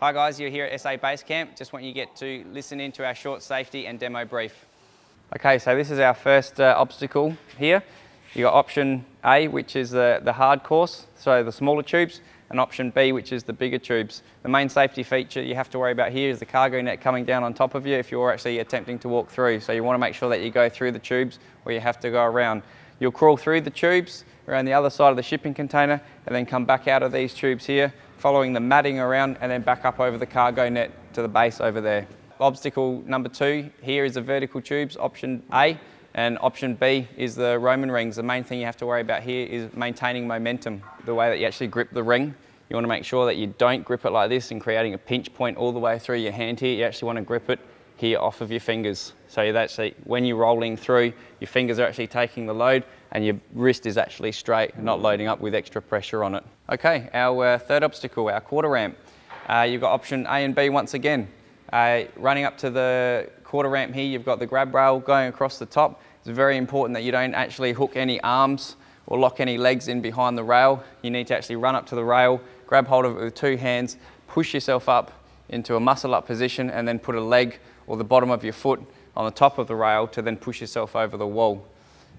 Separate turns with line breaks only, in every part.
Hi guys, you're here at SA Base Camp. Just want you to get to listen into our short safety and demo brief. Okay, so this is our first obstacle here. You got option A, which is the hard course, so the smaller tubes, and option B, which is the bigger tubes. The main safety feature you have to worry about here is the cargo net coming down on top of you if you're actually attempting to walk through. So you want to make sure that you go through the tubes or you have to go around. You'll crawl through the tubes around the other side of the shipping container and then come back out of these tubes here, following the matting around and then back up over the cargo net to the base over there. Obstacle number 2 here is the vertical tubes, option A, and option B is the Roman rings. The main thing you have to worry about here is maintaining momentum, the way that you actually grip the ring. You want to make sure that you don't grip it like this and creating a pinch point all the way through your hand here. You actually want to grip it here off of your fingers. So that actually, when you're rolling through, your fingers are actually taking the load and your wrist is actually straight, not loading up with extra pressure on it. Okay, our third obstacle, our quarter ramp. You've got option A and B once again. Running up to the quarter ramp here, you've got the grab rail going across the top. It's very important that you don't actually hook any arms or lock any legs in behind the rail. You need to actually run up to the rail, grab hold of it with 2 hands, push yourself up into a muscle up position and then put a leg or the bottom of your foot on the top of the rail to then push yourself over the wall.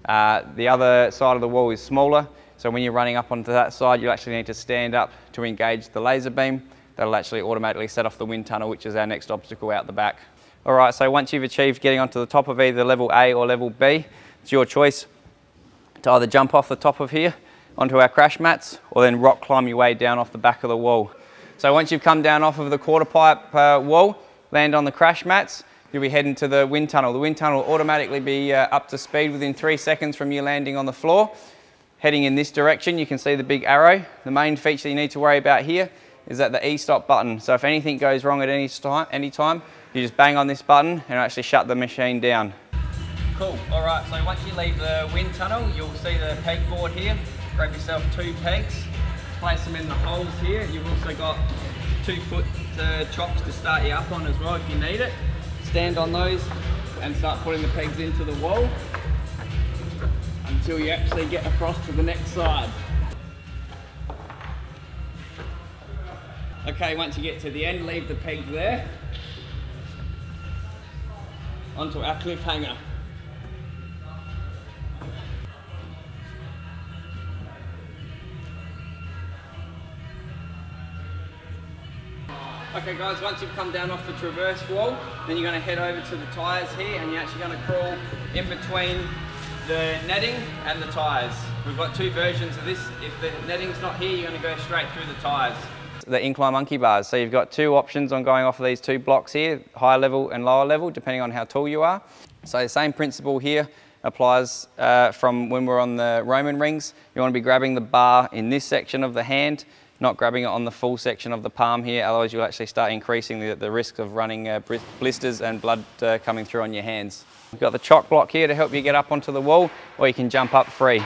The other side of the wall is smaller, so when you're running up onto that side, you actually need to stand up to engage the laser beam. That'll actually automatically set off the wind tunnel, which is our next obstacle out the back. All right, so once you've achieved getting onto the top of either level A or level B, it's your choice to either jump off the top of here onto our crash mats or then rock climb your way down off the back of the wall. So once you've come down off of the quarter pipe wall, land on the crash mats, you'll be heading to the wind tunnel. The wind tunnel will automatically be up to speed within 3 seconds from you landing on the floor. Heading in this direction, you can see the big arrow. The main feature you need to worry about here is that the E-stop button. So if anything goes wrong at any time, you just bang on this button and it'll actually shut the machine down. Cool, all right, so once you leave the wind tunnel, you'll see the pegboard here. Grab yourself 2 pegs, place them in the holes here. You've also got 2-foot chocks to start you up on as well if you need it. Stand on those and start putting the pegs into the wall until you actually get across to the next side. Okay, once you get to the end, leave the peg there. Onto our cliffhanger. Okay guys, once you've come down off the traverse wall, then you're going to head over to the tyres here and you're actually going to crawl in between the netting and the tyres. We've got 2 versions of this. If the netting's not here, you're going to go straight through the tyres. The incline monkey bars. So you've got 2 options on going off of these 2 blocks here, higher level and lower level, depending on how tall you are. So the same principle here applies from when we're on the Roman rings. You want to be grabbing the bar in this section of the hand, not grabbing it on the full section of the palm here, otherwise you'll actually start increasing the risk of running blisters and blood coming through on your hands. We've got the chock block here to help you get up onto the wall, or you can jump up free.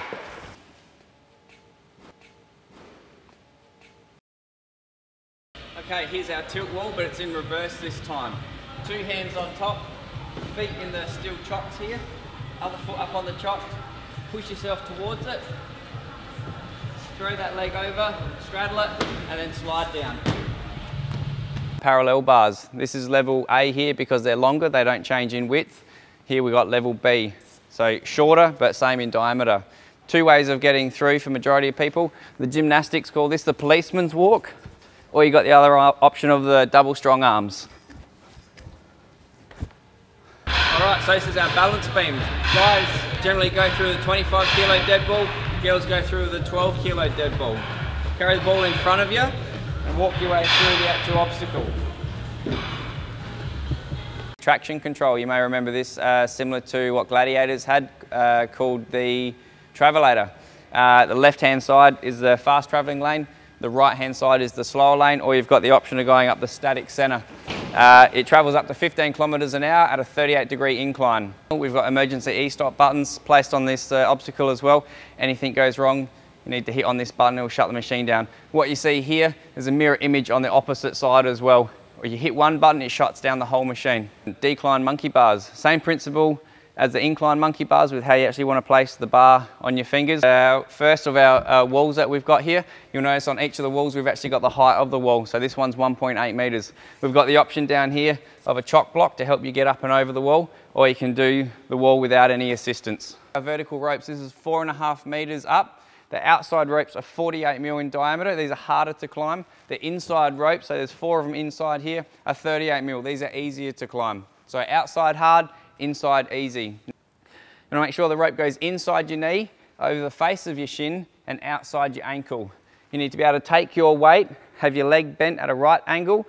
Okay, here's our tilt wall, but it's in reverse this time. 2 hands on top, feet in the steel chocks here, other foot up on the chock, push yourself towards it, throw that leg over, straddle it, and then slide down. Parallel bars. This is level A here because they're longer, they don't change in width. Here we've got level B, so shorter but same in diameter. 2 ways of getting through for majority of people. The gymnastics call this the policeman's walk, or you got the other option of the double strong arms. All right, so this is our balance beam. Guys generally go through the 25 kilo dead ball. Girls go through the 12 kilo dead ball. Carry the ball in front of you and walk your way through the actual obstacle. Traction control, you may remember this similar to what gladiators had called the travelator. The left hand side is the fast travelling lane, the right hand side is the slower lane, or you've got the option of going up the static centre. It travels up to 15 kilometres an hour at a 38-degree incline. We've got emergency E-stop buttons placed on this obstacle as well. Anything goes wrong, you need to hit on this button, it will shut the machine down. What you see here is a mirror image on the opposite side as well. Where you hit one button, it shuts down the whole machine. Decline monkey bars, same principle as the incline monkey bars with how you actually want to place the bar on your fingers. First of our walls that we've got here, you'll notice on each of the walls we've actually got the height of the wall. So this one's 1.8 meters. We've got the option down here of a chock block to help you get up and over the wall, or you can do the wall without any assistance. Our vertical ropes, this is 4.5 meters up. The outside ropes are 48 mil in diameter. These are harder to climb. The inside ropes, so there's 4 of them inside here, are 38 mil. These are easier to climb. So outside hard, inside easy. You want to make sure the rope goes inside your knee, over the face of your shin, and outside your ankle. You need to be able to take your weight, have your leg bent at a right angle,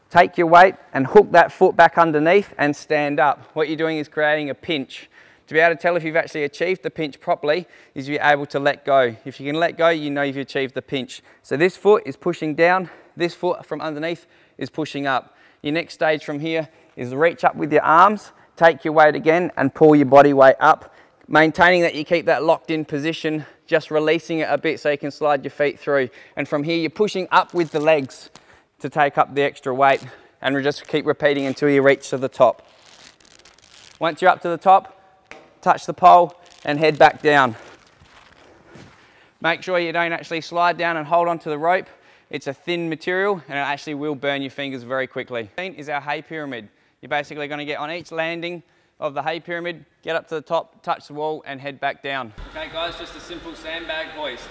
take your weight and hook that foot back underneath and stand up. What you're doing is creating a pinch. To be able to tell if you've actually achieved the pinch properly is you're able to let go. If you can let go, you know you've achieved the pinch. So this foot is pushing down, this foot from underneath is pushing up. Your next stage from here is reach up with your arms, take your weight again and pull your body weight up, maintaining that you keep that locked in position, just releasing it a bit so you can slide your feet through. And from here, you're pushing up with the legs to take up the extra weight, and just keep repeating until you reach to the top. Once you're up to the top, touch the pole and head back down. Make sure you don't actually slide down and hold onto the rope. It's a thin material and it actually will burn your fingers very quickly. Is our hay pyramid. You're basically going to get on each landing of the hay pyramid, get up to the top, touch the wall and head back down. Okay guys, just a simple sandbag hoist.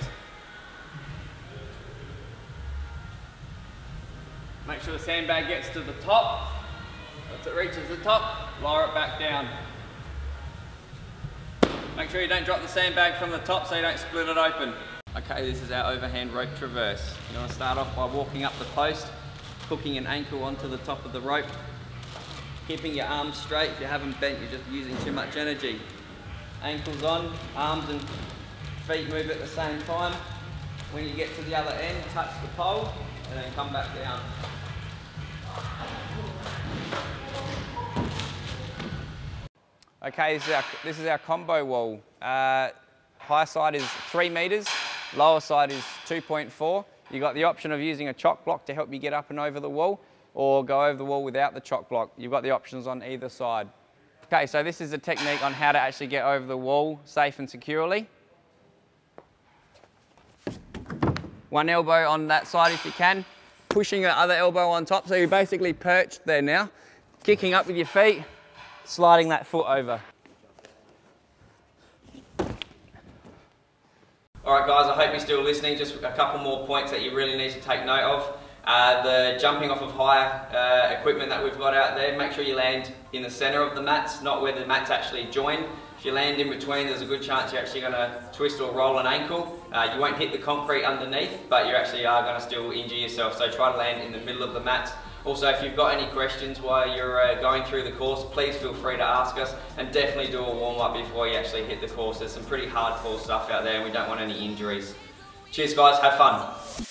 Make sure the sandbag gets to the top. Once it reaches the top, lower it back down. Make sure you don't drop the sandbag from the top so you don't split it open. Okay, this is our overhand rope traverse. You want to start off by walking up the post, hooking an ankle onto the top of the rope, keeping your arms straight. If you haven't bent, you're just using too much energy. Ankles on, arms and feet move at the same time. When you get to the other end, touch the pole and then come back down. Okay, this is our combo wall. High side is 3 meters, lower side is 2.4. You've got the option of using a chock block to help you get up and over the wall, or go over the wall without the chock block. You've got the options on either side. Okay, so this is a technique on how to actually get over the wall safe and securely. One elbow on that side if you can, pushing the other elbow on top, so you're basically perched there now, kicking up with your feet, sliding that foot over. Alright guys, I hope you're still listening. Just a couple more points that you really need to take note of. The jumping off of higher equipment that we've got out there, make sure you land in the centre of the mats, not where the mats actually join. If you land in between, there's a good chance you're actually going to twist or roll an ankle. You won't hit the concrete underneath, but you actually are going to still injure yourself, so try to land in the middle of the mats. Also, if you've got any questions while you're going through the course, please feel free to ask us, and definitely do a warm-up before you actually hit the course. There's some pretty hardcore stuff out there and we don't want any injuries. Cheers guys, have fun.